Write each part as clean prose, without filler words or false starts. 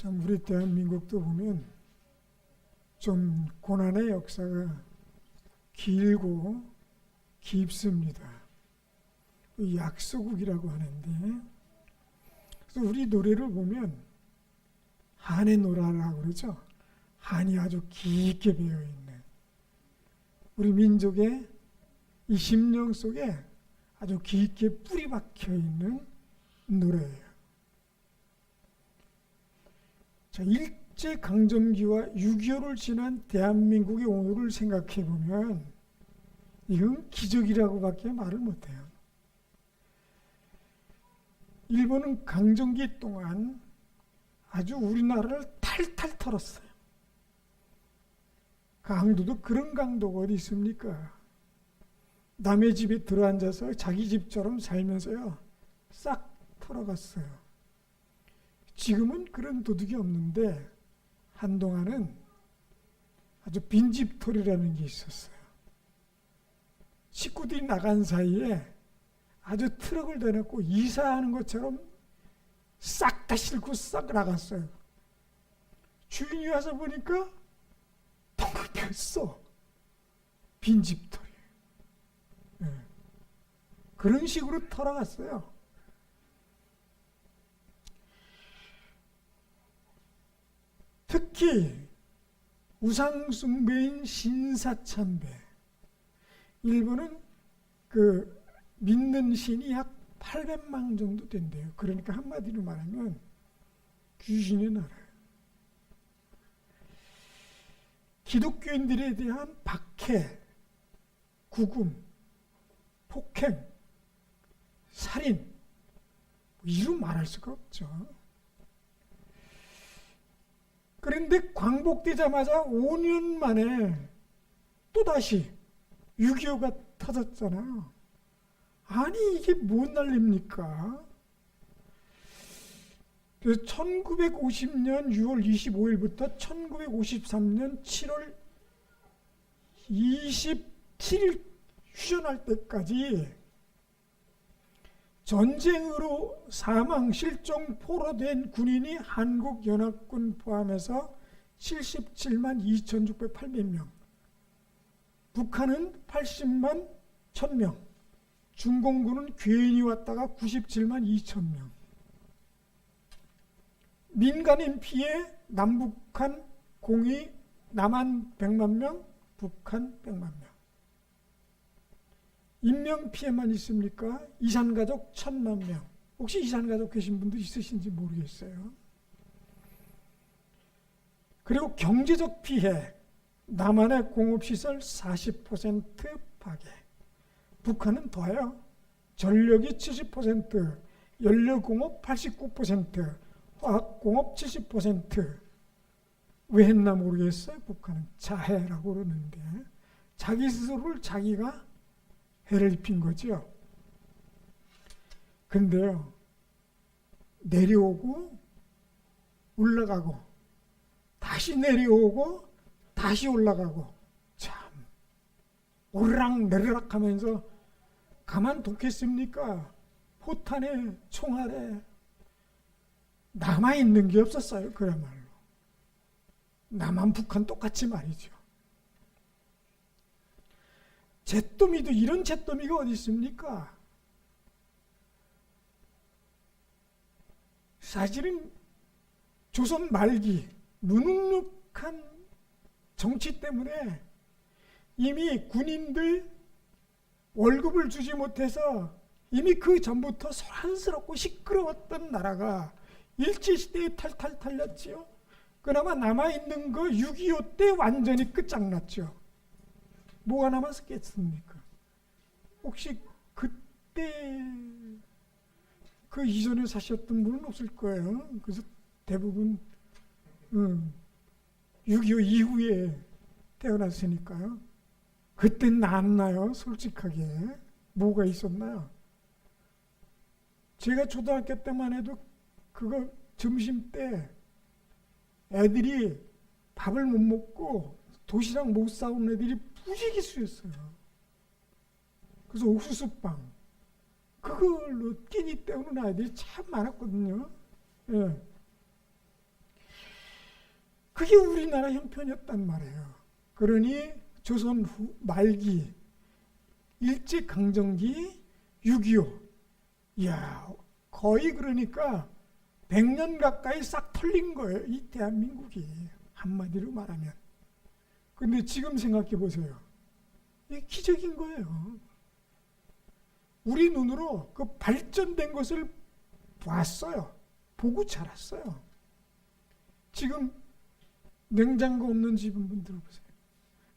참 우리 대한민국도 보면 좀 고난의 역사가 길고 깊습니다. 약소국이라고 하는데, 그래서 우리 노래를 보면 한의 노라라고 그러죠. 한이 아주 깊게 배어있는 우리 민족의 이 심령 속에 아주 깊게 뿌리 박혀있는 노래예요. 자, 일제강점기와 6.25를 지난 대한민국의 오늘을 생각해 보면 이건 기적이라고밖에 말을 못해요. 일본은 강점기 동안 아주 우리나라를 탈탈 털었어요. 강도도 그런 강도가 어디 있습니까? 남의 집에 들어앉아서 자기 집처럼 살면서요 싹 털어갔어요. 지금은 그런 도둑이 없는데 한동안은 아주 빈집털이라는 게 있었어요. 식구들이 나간 사이에 아주 트럭을 대놓고 이사하는 것처럼 싹 다 싣고 싹 나갔어요. 주인이 와서 보니까 텅 비었어. 빈집털이. 네. 그런 식으로 털어갔어요. 특히 우상숭배인 신사참배. 일본은 그 믿는 신이 약 800만 정도 된대요. 그러니까 한마디로 말하면 귀신의 나라예요. 기독교인들에 대한 박해, 구금, 폭행, 살인, 이루 말할 수가 없죠. 그런데 광복되자마자 5년 만에 또다시 6.25가 터졌잖아요. 아니 이게 뭔 난리입니까? 그래서 1950년 6월 25일부터 1953년 7월 27일 휴전할 때까지 전쟁으로 사망, 실종, 포로된 군인이 한국연합군 포함해서 77만 2,608명, 북한은 80만 1,000명, 중공군은 괜히 왔다가 97만 2,000명. 민간인 피해 남북한 공이 남한 100만 명, 북한 100만 명. 인명 피해만 있습니까? 이산가족 1,000만 명. 혹시 이산가족 계신 분들 있으신지 모르겠어요. 그리고 경제적 피해, 남한의 공업시설 40% 파괴. 북한은 더해요. 전력이 70%, 연료공업 89%, 화학공업 70%. 왜 했나 모르겠어요. 북한은 자해라고 그러는데 자기 스스로를 자기가 해를 입힌 거죠. 근데요, 내려오고 올라가고 다시 내려오고 다시 올라가고 참 오르락 내리락 하면서 가만뒀겠습니까? 포탄에 총알에 남아있는 게 없었어요. 그야말로 남한 북한 똑같이 말이죠. 잿더미도 이런 잿더미가 어디 있습니까? 사실은 조선 말기 무능력한 정치 때문에 이미 군인들 월급을 주지 못해서 이미 그 전부터 소란스럽고 시끄러웠던 나라가 일제시대에 탈탈 털렸지요. 그나마 남아있는 거 6.25 때 완전히 끝장났죠. 뭐가 남았겠습니까? 혹시 그때 그 이전에 사셨던 분은 없을 거예요. 그래서 대부분 6.25 이후에 태어났으니까요. 그땐 낫나요? 솔직하게 뭐가 있었나요? 제가 초등학교 때만 해도 그거 점심 때 애들이 밥을 못 먹고 도시락 못 사온 애들이 부지기수였어요. 그래서 옥수수빵 그걸로 끼니 때우는 아이들이 참 많았거든요. 예. 그게 우리나라 형편이었단 말이에요. 그러니 조선 말기, 일제강점기, 6.25. 이야, 거의 그러니까 100년 가까이 싹 털린 거예요. 이 대한민국이. 한마디로 말하면. 근데 지금 생각해 보세요. 이게 기적인 거예요. 우리 눈으로 그 발전된 것을 봤어요. 보고 자랐어요. 지금 냉장고 없는 집 한번 들어보세요.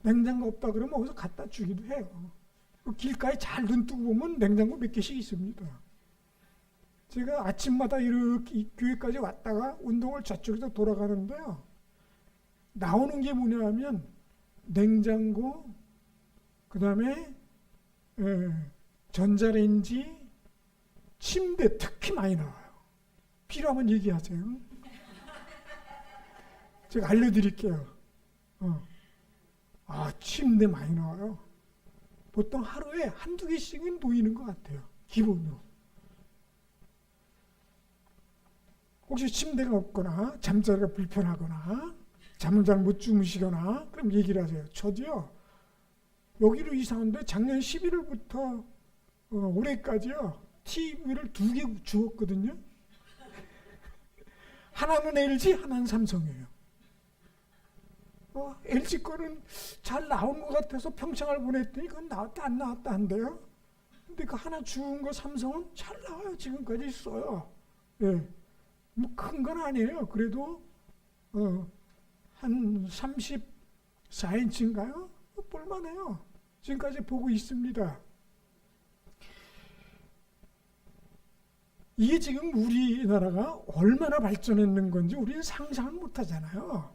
냉장고 없다 그러면 어디서 갖다 주기도 해요. 그 길가에 잘 눈 뜨고 보면 냉장고 몇 개씩 있습니다. 제가 아침마다 이렇게 교회까지 왔다가 운동을 저쪽에서 돌아가는데요. 나오는 게 뭐냐 하면 냉장고, 그 다음에 전자레인지, 침대 특히 많이 나와요. 필요하면 얘기하세요. 제가 알려드릴게요. 침대 많이 나와요. 보통 하루에 한두 개씩은 놓이는 것 같아요. 기본으로. 혹시 침대가 없거나 잠자리가 불편하거나 잠을 잘 못 주무시거나 그럼 얘기를 하세요. 저도요. 여기로 이사 온데 작년 11월부터 올해까지요. TV를 2개 주었거든요. 하나는 LG, 하나는 삼성이에요. LG 거는 잘 나온 것 같아서 평창을 보냈더니 그건 나왔다 안 나왔다 한대요. 근데 그 하나 주운 거 삼성은 잘 나와요. 지금까지 있어요. 예. 뭐 큰 건 아니에요. 그래도 한 34인치인가요? 볼만해요. 지금까지 보고 있습니다. 이게 지금 우리나라가 얼마나 발전했는 건지 우리는 상상을 못 하잖아요.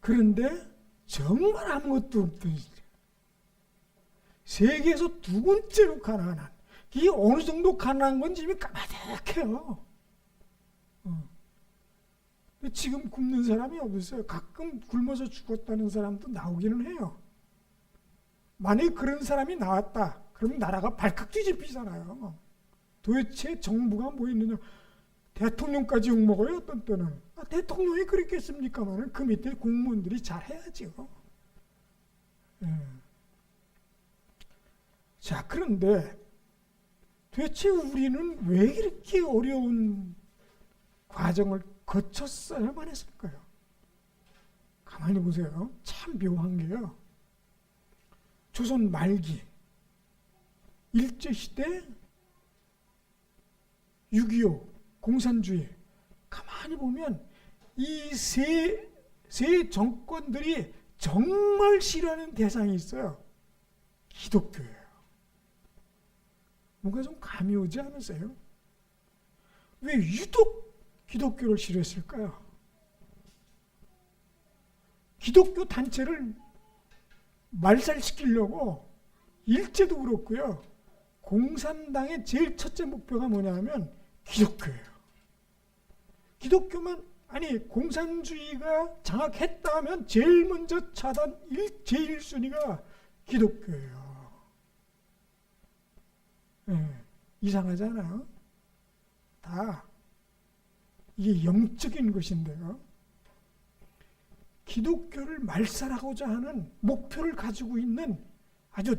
그런데 정말 아무것도 없던 세계에서 두 번째로 가난한, 이게 어느 정도 가난한 건지 이미 까마득해요. 지금 굶는 사람이 없어요. 가끔 굶어서 죽었다는 사람도 나오기는 해요. 만약에 그런 사람이 나왔다. 그럼 나라가 발칵 뒤집히잖아요. 도대체 정부가 뭐 있느냐. 대통령까지 욕먹어요. 어떤 때는. 대통령이 그랬겠습니까만 그 밑에 공무원들이 잘해야죠. 자, 그런데 도대체 우리는 왜 이렇게 어려운 과정을 거쳤어야만 했을까요? 가만히 보세요. 참 묘한 게요. 조선 말기, 일제시대, 6.25, 공산주의. 가만히 보면 이 세 정권들이 정말 싫어하는 대상이 있어요. 기독교예요. 뭔가 좀 감이 오지 않으세요? 왜 유독 기독교를 싫어했을까요? 기독교 단체를 말살시키려고 일제도 그렇고요. 공산당의 제일 첫째 목표가 뭐냐면 기독교예요. 기독교만 공산주의가 장악했다 하면 제일 먼저 차단 제1순위가 기독교예요. 이상하잖아요. 다 이게 영적인 것인데요. 기독교를 말살하고자 하는 목표를 가지고 있는 아주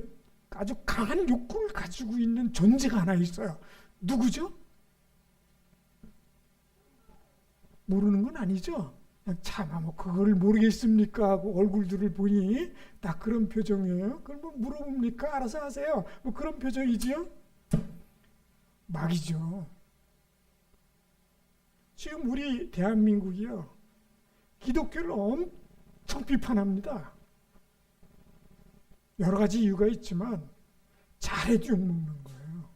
강한 욕구를 가지고 있는 존재가 하나 있어요. 누구죠? 모르는 건 아니죠. 그냥 차마 뭐 그걸 모르겠습니까 하고 얼굴들을 보니 다 그런 표정이에요. 그걸 뭐 물어봅니까? 알아서 하세요. 뭐 그런 표정이지요? 막이죠. 지금 우리 대한민국이요. 기독교를 엄청 비판합니다. 여러 가지 이유가 있지만 잘해도 욕먹는 거예요.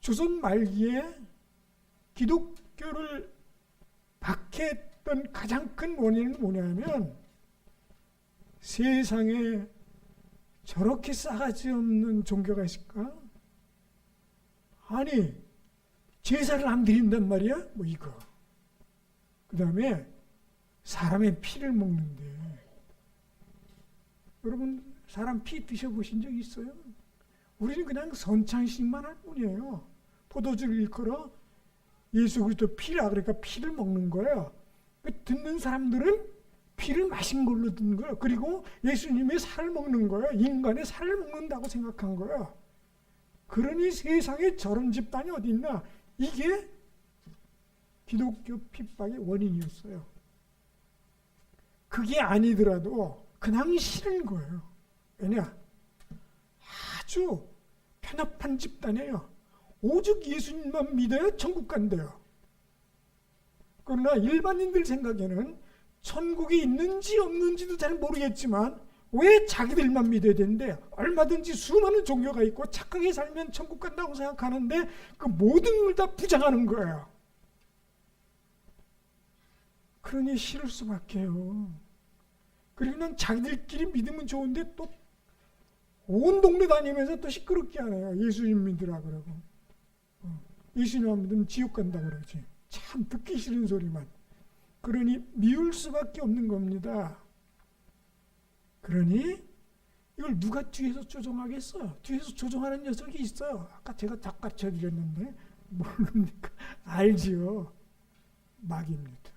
조선 말기에 기독교를 박해했던 가장 큰 원인은 뭐냐면 세상에 저렇게 싸가지 없는 종교가 있을까? 아니 제사를 안 드린단 말이야? 뭐 이거. 그 다음에 사람의 피를 먹는데 여러분 사람 피 드셔보신 적 있어요? 우리는 그냥 선창식만 할 뿐이에요. 포도주를 일컬어 예수 그리스도 피라 그러니까 피를 먹는 거예요. 듣는 사람들은 피를 마신 걸로 듣는 거예요. 그리고 예수님의 살을 먹는 거예요. 인간의 살을 먹는다고 생각한 거예요. 그러니 세상에 저런 집단이 어디 있나? 이게 기독교 핍박의 원인이었어요. 그게 아니더라도 그냥 싫은 거예요. 왜냐? 아주 편협한 집단이에요. 오직 예수님만 믿어야 천국 간대요. 그러나 일반인들 생각에는 천국이 있는지 없는지도 잘 모르겠지만 왜 자기들만 믿어야 되는데 얼마든지 수많은 종교가 있고 착하게 살면 천국 간다고 생각하는데 그 모든 걸 다 부정하는 거예요. 그러니 싫을 수밖에요. 그리고 그냥 자기들끼리 믿으면 좋은데 또 온 동네 다니면서 또 시끄럽게 하네요. 예수님 믿으라 그러고 예수님만 믿으면 지옥 간다 그러지. 참 듣기 싫은 소리만. 그러니 미울 수밖에 없는 겁니다. 그러니 이걸 누가 뒤에서 조종하겠어? 뒤에서 조종하는 녀석이 있어요. 아까 제가 다 가르쳐드렸는데 모릅니까? 알지요. 마귀입니다.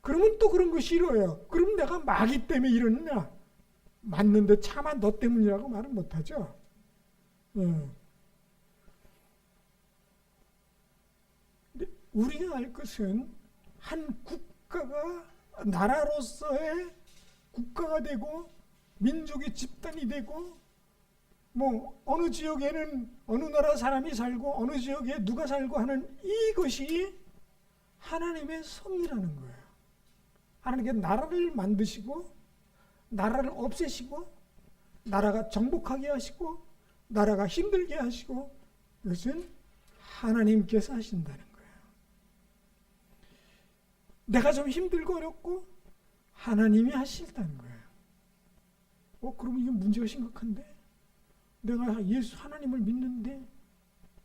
그러면 또 그런 거 싫어요. 그럼 내가 마귀 때문에 이러느냐? 맞는데 차마 너 때문이라고 말은 못하죠. 근데 우리가 알 것은 한 국가가 나라로서의 국가가 되고 민족의 집단이 되고 뭐 어느 지역에는 어느 나라 사람이 살고 어느 지역에 누가 살고 하는 이것이 하나님의 섭리라는 거예요. 하나님께서 나라를 만드시고 나라를 없애시고 나라가 정복하게 하시고 나라가 힘들게 하시고 이것은 하나님께서 하신다는 거예요. 내가 좀 힘들고 어렵고 하나님이 하신다는 거예요. 그러면 이게 문제가 심각한데? 내가 예수 하나님을 믿는데?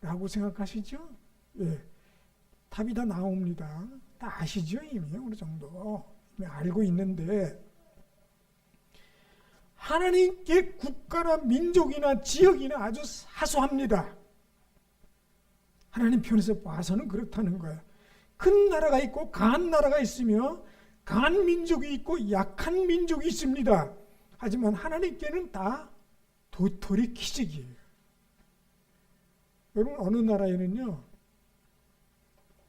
라고 생각하시죠? 예, 답이 다 나옵니다. 다 아시죠? 이미 어느 정도 이미 알고 있는데 하나님께 국가나 민족이나 지역이나 아주 사소합니다. 하나님 편에서 봐서는 그렇다는 거예요. 큰 나라가 있고 강한 나라가 있으며 강한 민족이 있고 약한 민족이 있습니다. 하지만 하나님께는 다 도토리 기적이에요. 여러분 어느 나라에는요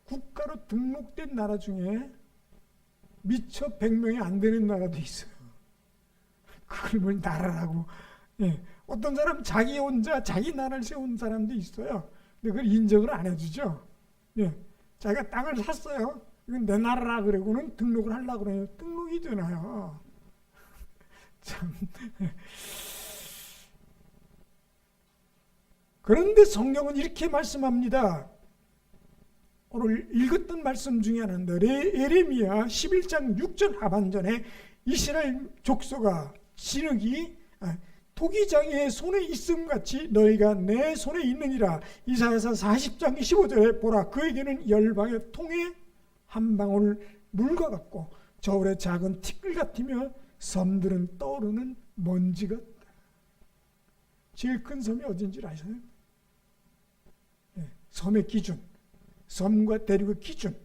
국가로 등록된 나라 중에 미처 100명이 안 되는 나라도 있어요. 그걸 뭘 나라라고. 예. 어떤 사람 자기 혼자 자기 나라를 세운 사람도 있어요. 근데 그걸 인정을 안 해주죠. 예. 자기가 땅을 샀어요. 이건 내 나라라 그러고는 등록을 하려고 그래요. 등록이 되나요? 참. 그런데 성경은 이렇게 말씀합니다. 오늘 읽었던 말씀 중에 하나인데 예레미야 11장 6절 하반전에 이스라엘 족속아 진흙이 토기장의 손에 있음같이 너희가 내 손에 있느니라. 이사야서 40장 15절에 보라 그에게는 열방의 통에 한 방울 물과 같고 저울의 작은 티끌 같으며 섬들은 떠오르는 먼지 같다. 제일 큰 섬이 어딘지 아세요? 섬의 기준, 섬과 대륙의 기준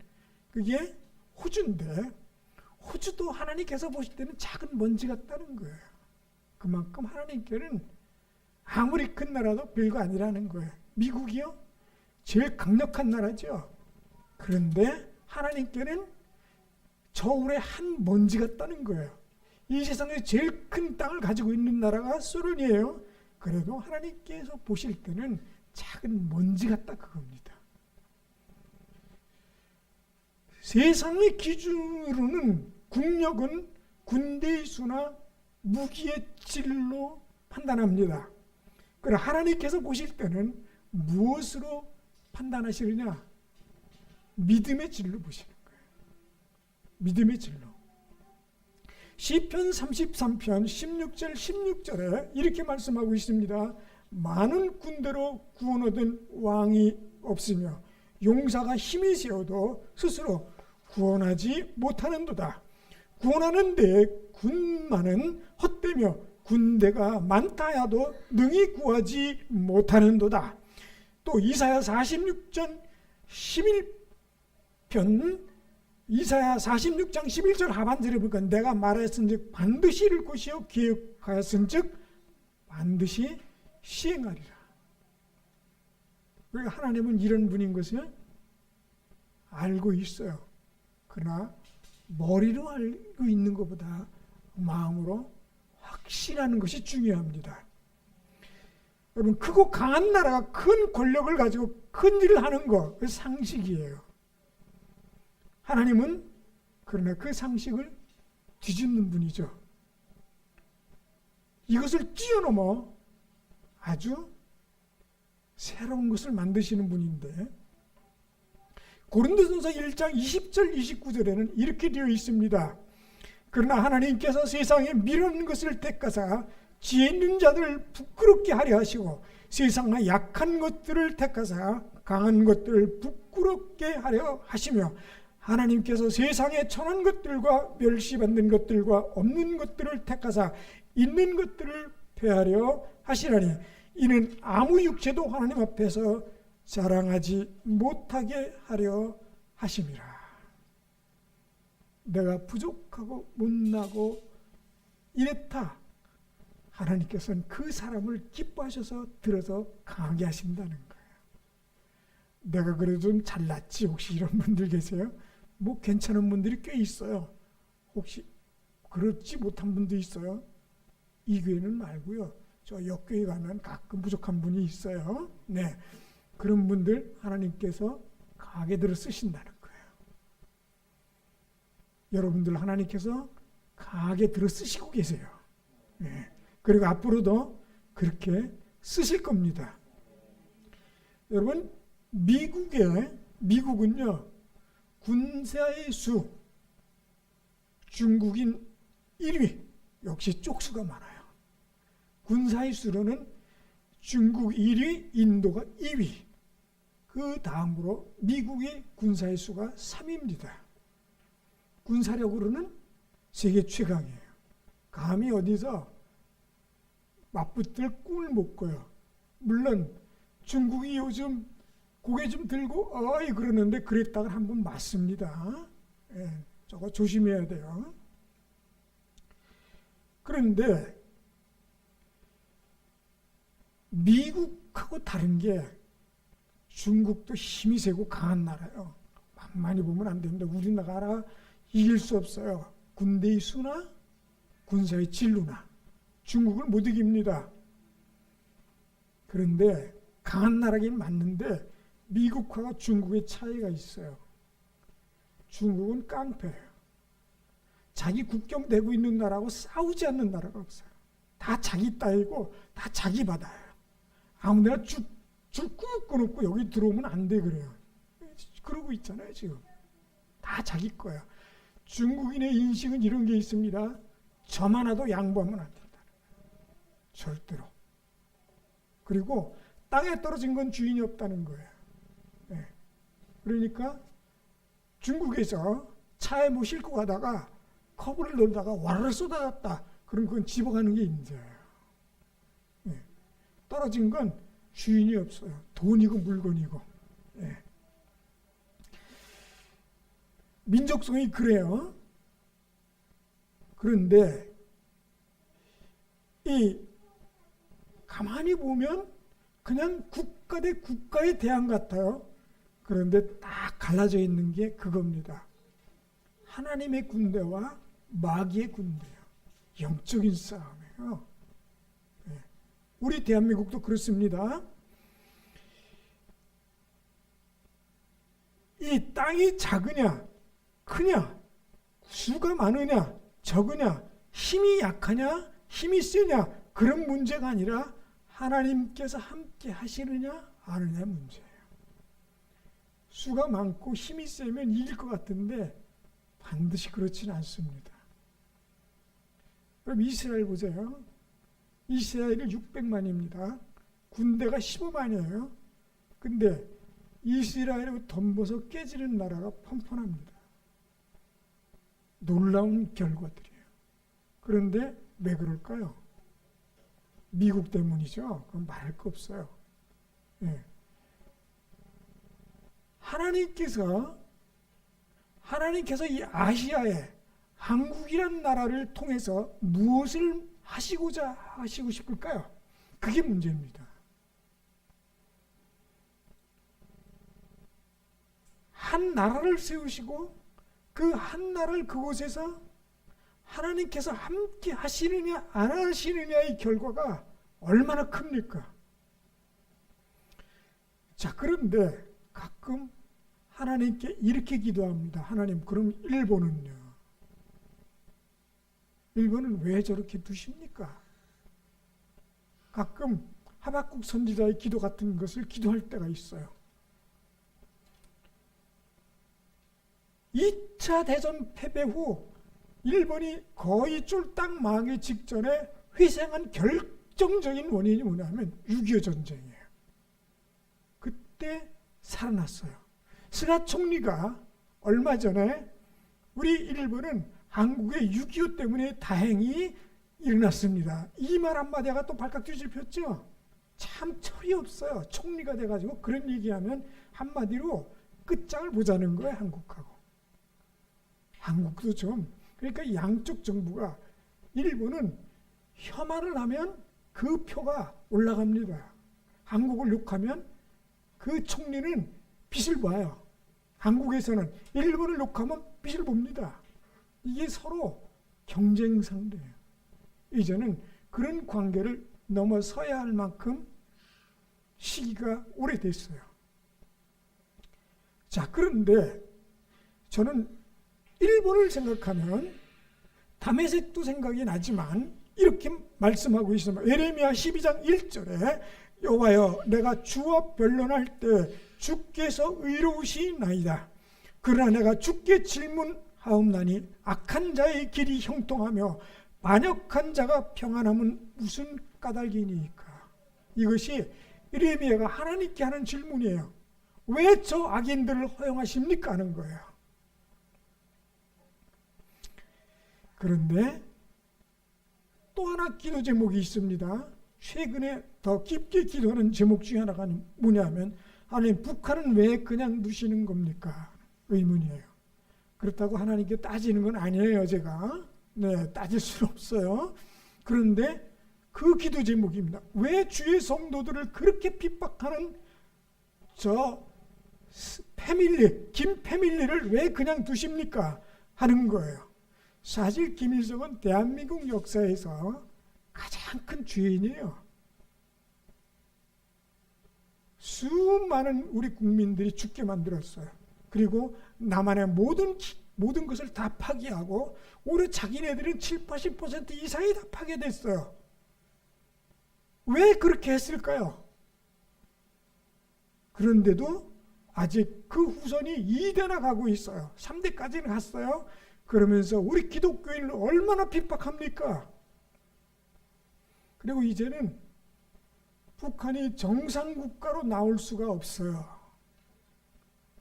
그게 호주인데 호주도 하나님께서 보실 때는 작은 먼지 같다는 거예요. 그만큼 하나님께는 아무리 큰 나라도 별거 아니라는 거예요. 미국이요? 제일 강력한 나라죠. 그런데 하나님께는 저울의 한 먼지 같다는 거예요. 이 세상에 제일 큰 땅을 가지고 있는 나라가 소련이에요. 그래도 하나님께서 보실 때는 작은 먼지 같다 그겁니다. 세상의 기준으로는 국력은 군대의 수나 무기의 질로 판단합니다. 그러나 하나님께서 보실 때는 무엇으로 판단하시느냐? 믿음의 질로 보시는 거예요. 믿음의 질로. 시편 33편 16절 16절에 이렇게 말씀하고 있습니다. 많은 군대로 구원 얻은 왕이 없으며 용사가 힘이 세어도 스스로 구원하지 못하는도다. 구원하는데 군마는 헛되며 군대가 많다 하도 능히 구하지 못하는도다. 또 이사야 46장 11편 이사야 46장 11절 하반절에 보니까 내가 말하였은즉 반드시 이룰 것이요 기억하였은즉 반드시 시행하리라. 그러니까 하나님은 이런 분인 것을 알고 있어요. 그러나 머리로 알고 있는 것보다 마음으로 확신하는 것이 중요합니다. 여러분, 크고 강한 나라가 큰 권력을 가지고 큰 일을 하는 것, 그 상식이에요. 하나님은 그러나 그 상식을 뒤집는 분이죠. 이것을 뛰어넘어 아주 새로운 것을 만드시는 분인데, 고린도전서 1장 20절 29절에는 이렇게 되어 있습니다. 그러나 하나님께서 세상에 미련한 것을 택하사 지혜 있는 자들을 부끄럽게 하려 하시고 세상의 약한 것들을 택하사 강한 것들을 부끄럽게 하려 하시며 하나님께서 세상에 천한 것들과 멸시받는 것들과 없는 것들을 택하사 있는 것들을 폐하려 하시나니 이는 아무 육체도 하나님 앞에서 자랑하지 못하게 하려 하심이라. 내가 부족하고 못나고 이랬다. 하나님께서는 그 사람을 기뻐하셔서 들어서 강하게 하신다는 거예요. 내가 그래도 좀 잘났지 혹시 이런 분들 계세요? 뭐 괜찮은 분들이 꽤 있어요. 혹시 그렇지 못한 분도 있어요? 이 교회는 말고요. 저 옆교회 가면 가끔 부족한 분이 있어요. 네, 그런 분들 하나님께서 강하게 들어 쓰신다는 거예요. 여러분들 하나님께서 강하게 들어 쓰시고 계세요. 네. 그리고 앞으로도 그렇게 쓰실 겁니다. 여러분, 미국은요 군사의 수 중국인 1위, 역시 쪽수가 많아요. 군사의 수로는 중국 1위, 인도가 2위. 그 다음으로 미국의 군사의 수가 3위입니다. 군사력으로는 세계 최강이에요. 감히 어디서 맞붙을 꿈을 못 꿔요. 물론 중국이 요즘 고개 좀 들고 어이 그러는데 그랬다가 한번 맞습니다. 예, 저거 조심해야 돼요. 그런데 미국하고 다른 게 중국도 힘이 세고 강한 나라예요. 많이 보면 안 되는데 우리나라가 이길 수 없어요. 군대의 수나 군사의 진루나 중국을 못 이깁니다. 그런데 강한 나라긴 맞는데 미국과 중국의 차이가 있어요. 중국은 깡패예요. 자기 국경 대고 있는 나라하고 싸우지 않는 나라가 없어요. 다 자기 땅이고 다 자기 바다예요. 아무데나 줄 꾹 끊었고 여기 들어오면 안 돼 그래요. 그러고 있잖아요 지금. 다 자기 거야. 중국인의 인식은 이런 게 있습니다. 점 하나도 양보하면 안 된다. 절대로. 그리고 땅에 떨어진 건 주인이 없다는 거예요. 네. 그러니까 중국에서 차에 뭐 싣고 가다가 커브를 넣다가 와르르 쏟아졌다. 그럼 그건 집어가는 게 인자예요. 네. 떨어진 건 주인이 없어요. 돈이고 물건이고. 네. 민족성이 그래요. 그런데 이 가만히 보면 그냥 국가 대 국가의 대항 같아요. 그런데 딱 갈라져 있는 게 그겁니다. 하나님의 군대와 마귀의 군대예요. 영적인 싸움이에요. 네. 우리 대한민국도 그렇습니다. 이 땅이 작으냐 크냐 수가 많으냐 적으냐 힘이 약하냐 힘이 세냐 그런 문제가 아니라 하나님께서 함께 하시느냐 안 하느냐 문제예요. 수가 많고 힘이 세면 이길 것 같은데 반드시 그렇지는 않습니다. 그럼 이스라엘 보세요. 이스라엘은 600만입니다. 군대가 15만이에요. 근데 이스라엘을 덤벼서 깨지는 나라가 펀펀합니다. 놀라운 결과들이에요. 그런데 왜 그럴까요? 미국 때문이죠. 그건 말할 거 없어요. 예. 하나님께서 이 아시아에 한국이란 나라를 통해서 무엇을 하시고자 하시고 싶을까요? 그게 문제입니다. 한 나라를 세우시고 그 한 나라를 그곳에서 하나님께서 함께 하시느냐 안 하시느냐의 결과가 얼마나 큽니까? 자, 그런데 가끔 하나님께 이렇게 기도합니다. 하나님, 그럼 일본은요? 일본은 왜 저렇게 두십니까? 가끔 하박국 선지자의 기도 같은 것을 기도할 때가 있어요. 2차 대전 패배 후 일본이 거의 쫄딱 망하기 직전에 희생한 결정적인 원인이 뭐냐면 6.25 전쟁이에요. 그때 살아났어요. 스가 총리가 얼마 전에 우리 일본은 한국의 6.25 때문에 다행히 일어났습니다. 이 말 한마디가 또 발칵 뒤집혔죠. 참 철이 없어요. 총리가 돼가지고 그런 얘기하면 한마디로 끝장을 보자는 거예요. 한국하고. 한국도 좀, 그러니까 양쪽 정부가, 일본은 혐한을 하면 그 표가 올라갑니다. 한국을 욕하면 그 총리는 빚을 봐요. 한국에서는 일본을 욕하면 빚을 봅니다. 이게 서로 경쟁 상대예요. 이제는 그런 관계를 넘어서야 할 만큼 시기가 오래됐어요. 자, 그런데 저는 일본을 생각하면 다메섹도 생각이 나지만 이렇게 말씀하고 있습니다. 예레미야 12장 1절에 여호와여, 내가 주와 변론할 때 주께서 의로우시나이다. 그러나 내가 주께 질문하옵나니 악한 자의 길이 형통하며 반역한 자가 평안함은 무슨 까닭이니까. 이것이 예레미야가 하나님께 하는 질문이에요. 왜 저 악인들을 허용하십니까? 하는 거예요. 그런데 또 하나 기도 제목이 있습니다. 최근에 더 깊게 기도하는 제목 중에 하나가 뭐냐면, 하나님, 북한은 왜 그냥 두시는 겁니까? 의문이에요. 그렇다고 하나님께 따지는 건 아니에요, 제가. 네, 따질 수는 없어요. 그런데 그 기도 제목입니다. 왜 주의 성도들을 그렇게 핍박하는 저 패밀리, 김 패밀리를 왜 그냥 두십니까? 하는 거예요. 사실 김일성은 대한민국 역사에서 가장 큰 죄인이에요. 수많은 우리 국민들이 죽게 만들었어요. 그리고 남한의 모든 것을 다 파괴하고 오히려 자기네들은 70-80% 이상이 다 파괴됐어요. 왜 그렇게 했을까요? 그런데도 아직 그 후손이 2대나 가고 있어요. 3대까지는 갔어요. 그러면서 우리 기독교인을 얼마나 핍박합니까? 그리고 이제는 북한이 정상국가로 나올 수가 없어요.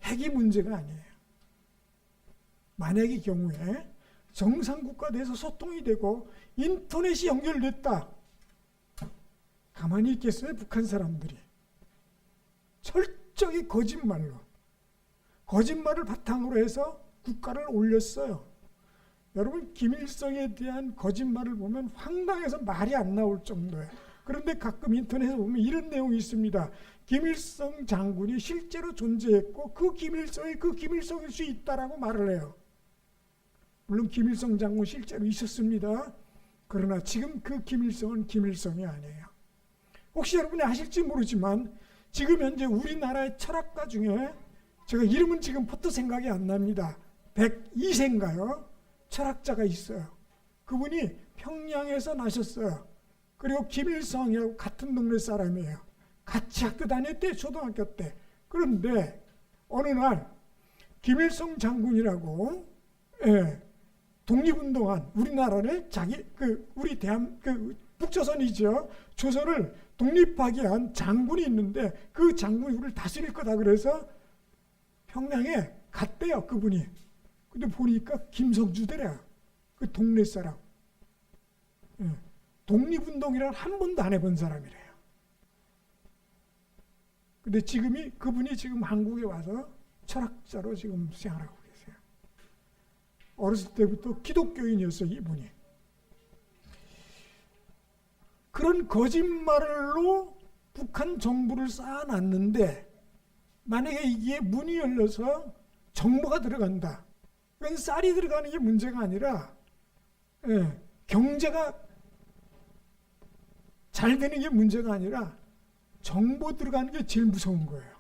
핵이 문제가 아니에요. 만약의 경우에 정상국가 내에서 소통이 되고 인터넷이 연결됐다. 가만히 있겠어요? 북한 사람들이. 철저히 거짓말을 바탕으로 해서 국가를 올렸어요. 여러분, 김일성에 대한 거짓말을 보면 황당해서 말이 안 나올 정도예요. 그런데 가끔 인터넷에 보면 이런 내용이 있습니다. 김일성 장군이 실제로 존재했고 그 김일성이 그 김일성일 수 있다라고 말을 해요. 물론 김일성 장군 실제로 있었습니다. 그러나 지금 그 김일성은 김일성이 아니에요. 혹시 여러분이 아실지 모르지만 지금 현재 우리나라의 철학가 중에, 제가 이름은 지금 퍼뜩 생각이 안 납니다. 102세인가요? 철학자가 있어요. 그분이 평양에서 나셨어요. 그리고 김일성이하고 같은 동네 사람이에요. 같이 학교 다닐 때, 초등학교 때. 그런데 어느 날 김일성 장군이라고, 독립운동한 우리나라를 우리 북조선이죠. 조선을 독립하게 한 장군이 있는데 그 장군이 우리를 다스릴 거다 그래서 평양에 갔대요, 그분이. 근데 보니까 김성주더라. 그 동네 사람. 독립운동이란 한 번도 안 해본 사람이래요. 근데 그분이 지금 한국에 와서 철학자로 지금 생활하고 계세요. 어렸을 때부터 기독교인이었어요, 이분이. 그런 거짓말로 북한 정부를 쌓아놨는데 만약에 이게 문이 열려서 정보가 들어간다. 그건 쌀이 들어가는 게 문제가 아니라 경제가 잘 되는 게 문제가 아니라 정보 들어가는 게 제일 무서운 거예요.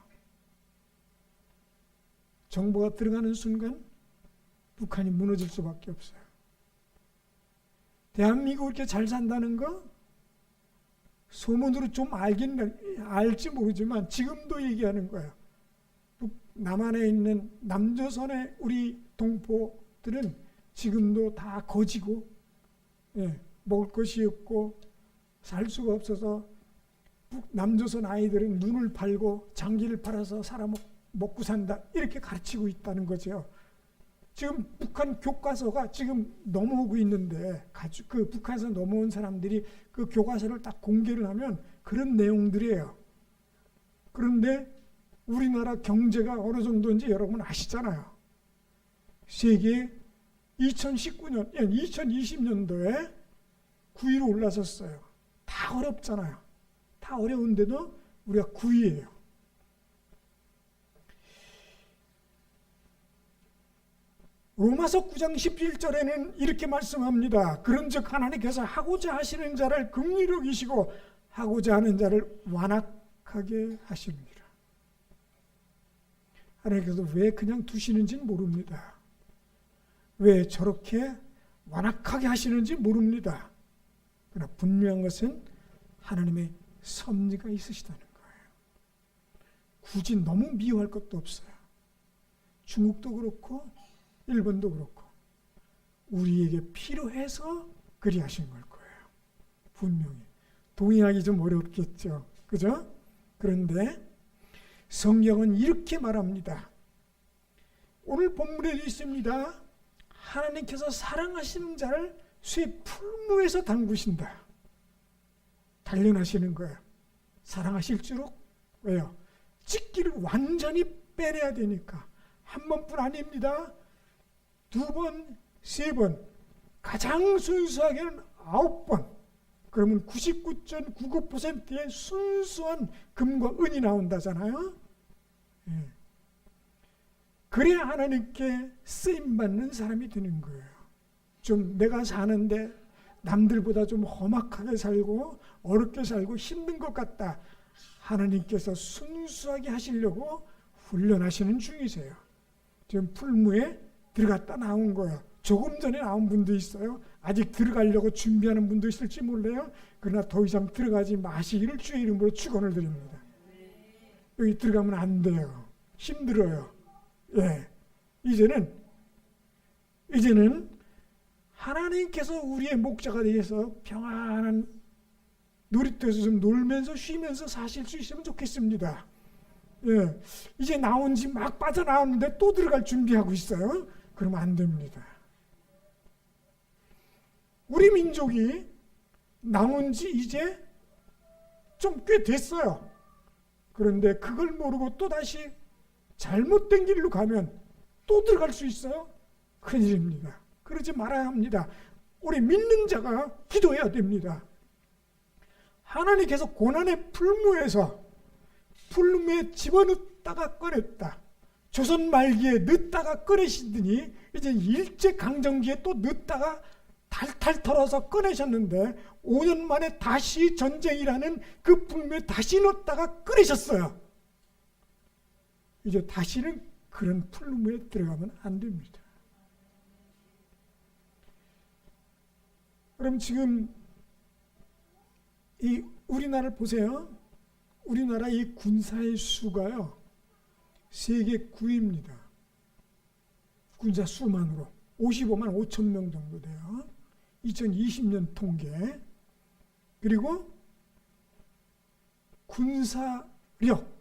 정보가 들어가는 순간 북한이 무너질 수밖에 없어요. 대한민국 이렇게 잘 산다는 거 소문으로 좀 알지 모르지만 지금도 얘기하는 거예요. 남한에 있는 남조선의 우리 동포들은 지금도 다 거지고 먹을 것이 없고 살 수가 없어서 남조선 아이들은 눈을 팔고 장기를 팔아서 먹고 산다 이렇게 가르치고 있다는 거죠. 지금 북한 교과서가 지금 넘어오고 있는데 그 북한에서 넘어온 사람들이 그 교과서를 딱 공개를 하면 그런 내용들이에요. 그런데 우리나라 경제가 어느 정도인지 여러분 아시잖아요. 세계 2020년도에 9위로 올라섰어요. 다 어렵잖아요. 다 어려운데도 우리가 9위예요. 로마서 9장 17절에는 이렇게 말씀합니다. 그런즉 하나님께서 하고자 하시는 자를 긍휼히 여기시고 하고자 하는 자를 완악하게 하십니다. 하나님께서 왜 그냥 두시는지는 모릅니다. 왜 저렇게 완악하게 하시는지 모릅니다. 그러나 분명한 것은 하나님의 섭리가 있으시다는 거예요. 굳이 너무 미워할 것도 없어요. 중국도 그렇고 일본도 그렇고 우리에게 필요해서 그리하신 걸 거예요. 분명히. 동의하기 좀 어렵겠죠. 그죠? 그런데 성경은 이렇게 말합니다. 오늘 본문에도 있습니다. 하나님께서 사랑하시는 자를 쇠 풀무에서 담그신다. 단련하시는 거예요. 사랑하실수록 왜요? 찢기를 완전히 빼내야 되니까. 한 번뿐 아닙니다. 2번, 3번, 가장 순수하게는 9번. 그러면 99.99%의 순수한 금과 은이 나온다잖아요. 그래야 하나님께 쓰임받는 사람이 되는 거예요. 좀 내가 사는데 남들보다 좀 험악하게 살고 어렵게 살고 힘든 것 같다. 하나님께서 순수하게 하시려고 훈련하시는 중이세요. 지금 풀무에 들어갔다 나온 거예요. 조금 전에 나온 분도 있어요. 아직 들어가려고 준비하는 분도 있을지 몰라요. 그러나 더 이상 들어가지 마시기를 주의 이름으로 축원을 드립니다. 여기 들어가면 안 돼요. 힘들어요. 이제는 하나님께서 우리의 목자가 되어서 평안한 놀이터에서 좀 놀면서 쉬면서 사실 수 있으면 좋겠습니다. 이제 나온 지 막 빠져나왔는데 또 들어갈 준비하고 있어요. 그러면 안 됩니다. 우리 민족이 나온 지 이제 좀 꽤 됐어요. 그런데 그걸 모르고 또다시 잘못된 길로 가면 또 들어갈 수 있어요? 큰일입니다. 그러지 말아야 합니다. 우리 믿는 자가 기도해야 됩니다. 하나님께서 고난의 풀무에 집어넣다가 꺼냈다. 조선 말기에 넣다가 꺼내시더니 이제 일제강점기에 또 넣다가 탈탈 털어서 꺼내셨는데 5년 만에 다시 전쟁이라는 그 풀무에 다시 넣다가 꺼내셨어요. 이제 다시는 그런 풀무에 들어가면 안 됩니다. 그럼 지금 이 우리나라를 보세요. 우리나라 이 군사의 수가요. 세계 9위입니다. 군사 수만으로 55만 5천 명 정도 돼요. 2020년 통계. 그리고 군사력,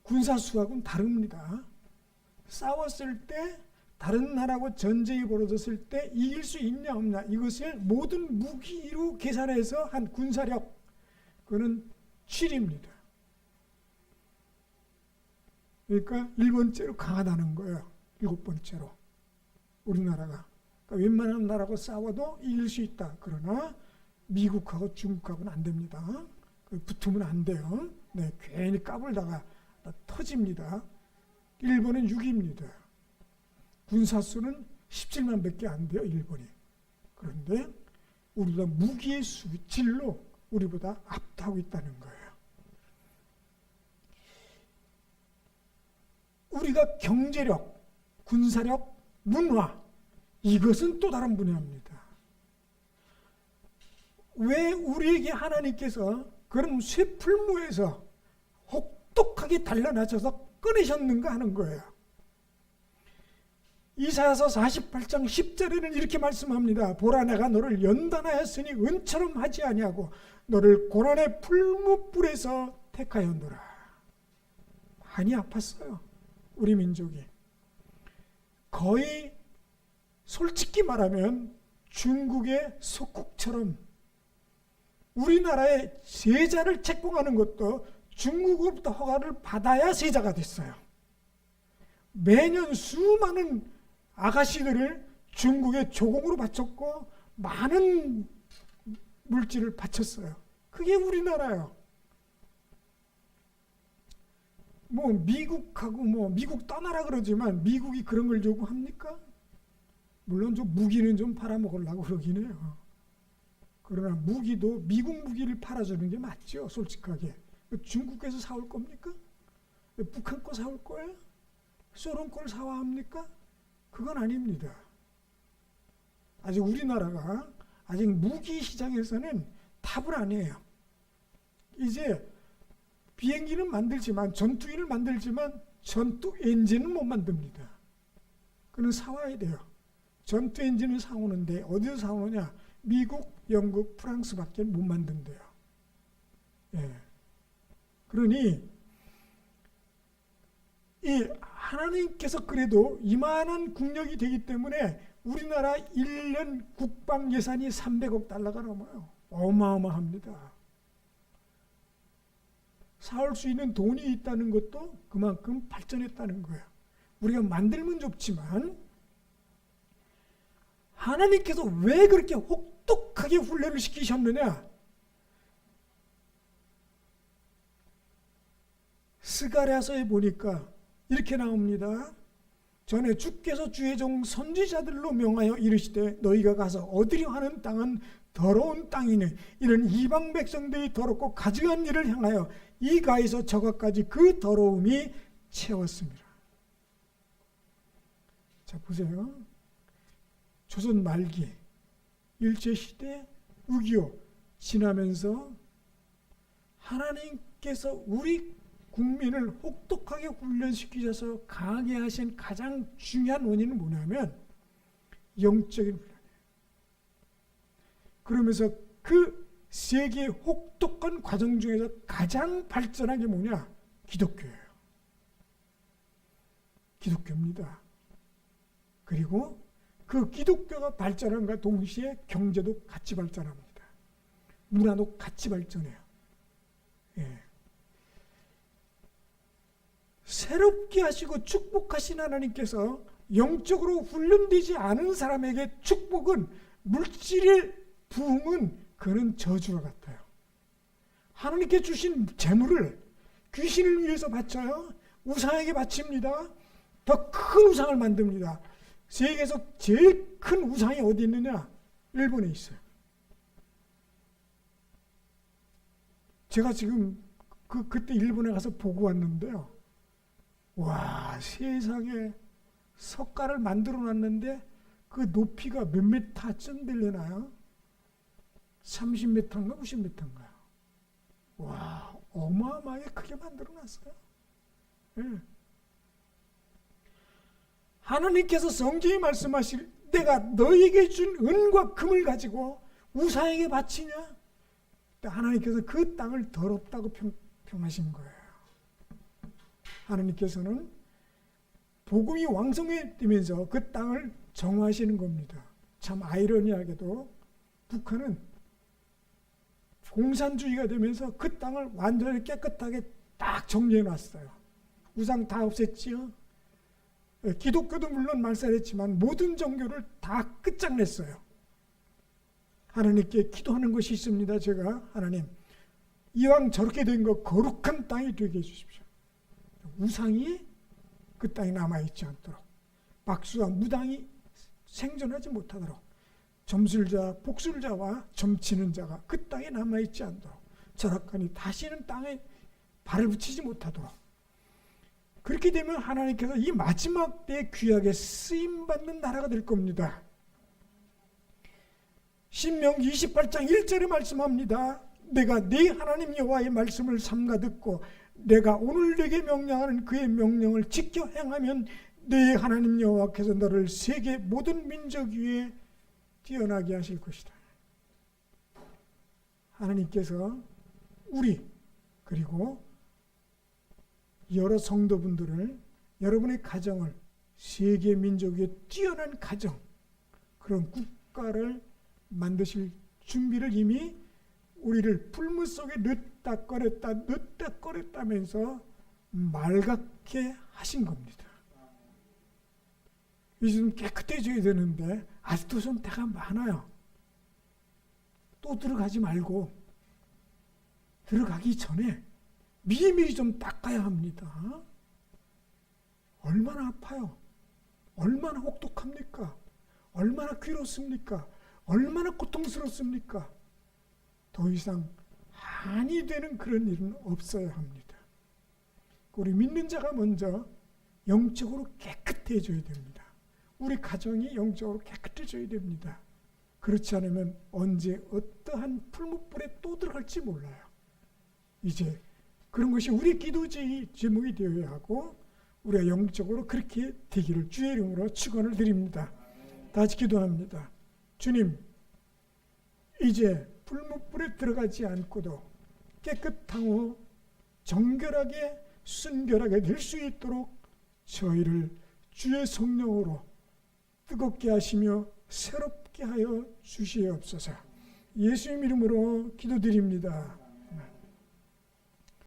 군사수하고는 다릅니다. 싸웠을 때 다른 나라하고 전쟁이 벌어졌을 때 이길 수 있냐 없냐 이것을 모든 무기로 계산해서 한 군사력 그거는 7위입니다. 그러니까 1번째로 강하다는 거예요. 7번째로 우리나라가. 그러니까 웬만한 나라하고 싸워도 이길 수 있다. 그러나 미국하고 중국하고는 안 됩니다. 붙으면 안 돼요. 네, 괜히 까불다가 터집니다. 일본은 6위입니다. 군사수는 17만 밖에 안 돼요. 일본이. 그런데 우리보다 무기의 질로 우리보다 압도하고 있다는 거예요. 우리가 경제력, 군사력, 문화, 이것은 또 다른 분야입니다. 왜 우리에게 하나님께서 그런 쇠풀무에서 혹독하게 단련하셔서 꺼내셨는가 하는 거예요. 이사야서 48장 10절에는 이렇게 말씀합니다. 보라, 내가 너를 연단하였으니 은처럼 하지 아니하고 너를 고난의 풀무불에서 택하였노라. 많이 아팠어요. 우리 민족이. 거의 솔직히 말하면 중국의 속국처럼 우리나라의 세자를 책봉하는 것도 중국으로부터 허가를 받아야 세자가 됐어요. 매년 수많은 아가씨들을 중국의 조공으로 바쳤고 많은 물질을 바쳤어요. 그게 우리나라예요. 미국하고 미국 떠나라 그러지만 미국이 그런 걸 요구합니까? 물론 좀 무기는 좀 팔아먹으려고 그러긴 해요. 그러나 무기도 미국 무기를 팔아주는 게 맞죠. 솔직하게. 중국에서 사올 겁니까? 북한 거 사올 거예요? 소련 걸 사와 합니까? 그건 아닙니다. 아직 우리나라가 아직 무기 시장에서는 탑을 안 해요. 이제 비행기는 만들지만 전투기를 만들지만 전투 엔진은 못 만듭니다. 그는 사와야 돼요. 전투 엔진을 사오는데 어디서 사오느냐? 미국, 영국, 프랑스밖에 못 만든대요. 예. 그러니 이 하나님께서 그래도 이만한 국력이 되기 때문에 우리나라 1년 국방 예산이 300억 달러가 넘어요. 어마어마합니다. 사올 수 있는 돈이 있다는 것도 그만큼 발전했다는 거예요. 우리가 만들면 좋지만 하나님께서 왜 그렇게 혹독하게 훈련을 시키셨느냐? 스가랴서에 보니까 이렇게 나옵니다. 전에 주께서 주의 종 선지자들로 명하여 이르시되 너희가 가서 얻으려 하는 땅은 더러운 땅이니 이는 이방 백성들이 더럽고 가증한 일을 향하여 이 가에서 저가까지 그 더러움이 채웠습니다. 자, 보세요. 조선 말기 일제시대 6.25 지나면서 하나님께서 우리 국민을 혹독하게 훈련시키셔서 강하게 하신 가장 중요한 원인은 뭐냐면 영적인 훈련이에요. 그러면서 그 세계 혹독한 과정 중에서 가장 발전한 게 뭐냐? 기독교예요. 기독교입니다. 그리고 그 기독교가 발전함과 동시에 경제도 같이 발전합니다. 문화도 같이 발전해요. 예. 새롭게 하시고 축복하신 하나님께서 영적으로 훈련되지 않은 사람에게 축복은 물질의 부흥은 그는 저주와 같아요. 하나님께 주신 재물을 귀신을 위해서 바쳐요. 우상에게 바칩니다. 더 큰 우상을 만듭니다. 세계에서 제일 큰 우상이 어디 있느냐? 일본에 있어요. 제가 지금 그때 일본에 가서 보고 왔는데요. 와, 세상에 석가를 만들어 놨는데 그 높이가 몇 미터쯤 되려나요? 30m인가 50m인가요? 와, 어마어마하게 크게 만들어 놨어요. 네. 하나님께서 성경에 말씀하실 내가 너에게 준 은과 금을 가지고 우상에게 바치냐? 하나님께서 그 땅을 더럽다고 평하신 거예요. 하나님께서는 복음이 왕성해지면서 그 땅을 정화하시는 겁니다. 참 아이러니하게도 북한은 공산주의가 되면서 그 땅을 완전히 깨끗하게 딱 정리해 놨어요. 우상 다 없앴지요. 기독교도 물론 말살했지만 모든 종교를 다 끝장냈어요. 하나님께 기도하는 것이 있습니다. 제가 하나님 이왕 저렇게 된 거 거룩한 땅이 되게 해주십시오. 우상이 그 땅에 남아있지 않도록, 박수와 무당이 생존하지 못하도록, 점술자, 복술자와 점치는 자가 그 땅에 남아있지 않도록, 철학관이 다시는 땅에 발을 붙이지 못하도록. 그렇게 되면 하나님께서 이 마지막 때 귀하게 쓰임받는 나라가 될 겁니다. 신명기 28장 1절에 말씀합니다. 내가 네 하나님 여호와의 말씀을 삼가 듣고 내가 오늘 네게 명령하는 그의 명령을 지켜 행하면 네 하나님 여호와께서 너를 세계 모든 민족 위에 뛰어나게 하실 것이다. 하나님께서 우리 그리고 여러 성도분들을, 여러분의 가정을 세계 민족 위에 뛰어난 가정, 그런 국가를 만드실 준비를 이미 우리를 풀무 속에 넣다 꺼냈다면서 말갛게 하신 겁니다. 이제 좀 깨끗해져야 되는데 아직도 좀 때가 많아요. 또 들어가지 말고 들어가기 전에 미리미리 좀 닦아야 합니다. 얼마나 아파요. 얼마나 혹독합니까? 얼마나 괴롭습니까? 얼마나 고통스럽습니까? 더 이상 한이 되는 그런 일은 없어야 합니다. 우리 믿는 자가 먼저 영적으로 깨끗해져야 됩니다. 우리 가정이 영적으로 깨끗해져야 됩니다. 그렇지 않으면 언제 어떠한 풀무불에 또 들어갈지 몰라요. 이제 그런 것이 우리 기도 제목이 되어야 하고 우리가 영적으로 그렇게 되기를 주의 이름으로 축원을 드립니다. 다시 기도합니다. 주님, 이제 풀무불에 들어가지 않고도 깨끗하고 정결하게 순결하게 될 수 있도록 저희를 주의 성령으로 뜨겁게 하시며 새롭게 하여 주시옵소서. 예수님 이름으로 기도드립니다.